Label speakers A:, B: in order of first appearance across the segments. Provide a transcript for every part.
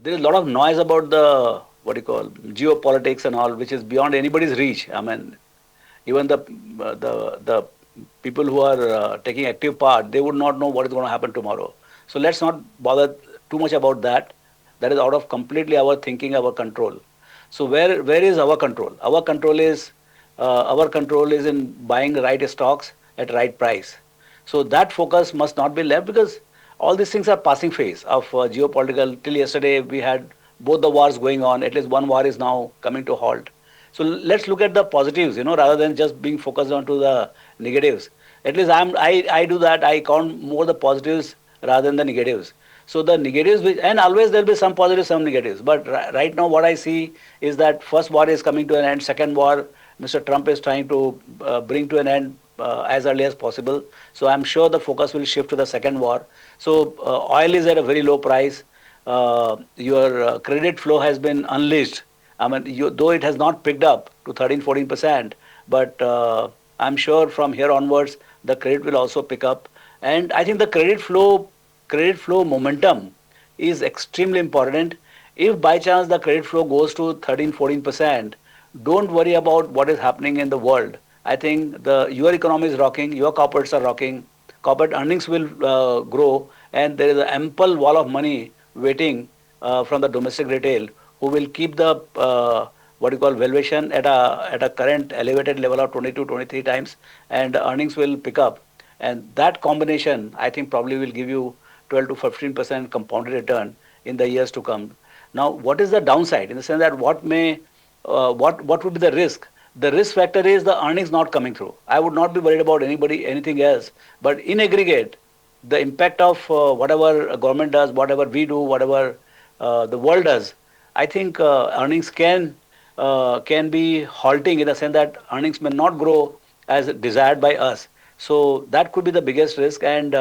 A: there is a lot of noise about the what do you call geopolitics and all, which is beyond anybody's reach. I mean, even the people who are taking active part, they would not know what is going to happen tomorrow. So let's not bother too much about that. That is out of completely our thinking, our control. So where is our control? Our control is in buying the right stocks at right price. So that focus must not be left, because all these things are passing phase of geopolitical. Till yesterday, we had both the wars going on. At least one war is now coming to halt. So let's look at the positives, rather than just being focused on to the negatives. At least I do that. I count more the positives rather than the negatives. So the negatives, and always there'll be some positives, some negatives. But right now, what I see is that first war is coming to an end. Second war, Mr. Trump is trying to bring to an end as early as possible. So I'm sure the focus will shift to the second war. So oil is at a very low price. Your credit flow has been unleashed. I mean, though it has not picked up to 13, 14%, but I'm sure from here onwards the credit will also pick up. And I think the credit flow momentum is extremely important. If by chance the credit flow goes to 13, 14%, don't worry about what is happening in the world. I think your economy is rocking, your corporates are rocking, corporate earnings will grow, and there is an ample wall of money waiting from the domestic retail, who will keep the what you call valuation at a current elevated level of 22, 23 times, and earnings will pick up. And that combination, I think, probably will give you 12 to 15% compounded return in the years to come. Now, what is the downside? In the sense that what would be the risk? The risk factor is the earnings not coming through. I would not be worried about anything else. But in aggregate, the impact of whatever government does, whatever we do, whatever the world does, I think earnings can be halting, in the sense that earnings may not grow as desired by us. So that could be the biggest risk. And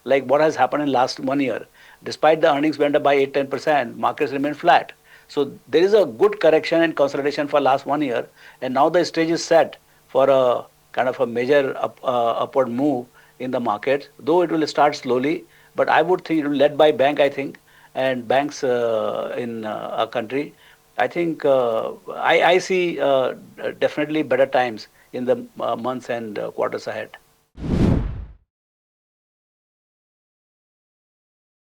A: like what has happened in last 1 year, despite the earnings went up by 8-10%, markets remain flat. So there is a good correction and consolidation for last 1 year, and now the stage is set for a kind of a major upward move in the market. Though it will start slowly, but I would think it will led by bank. I think, and banks in our country. I think I see definitely better times in the months and quarters ahead.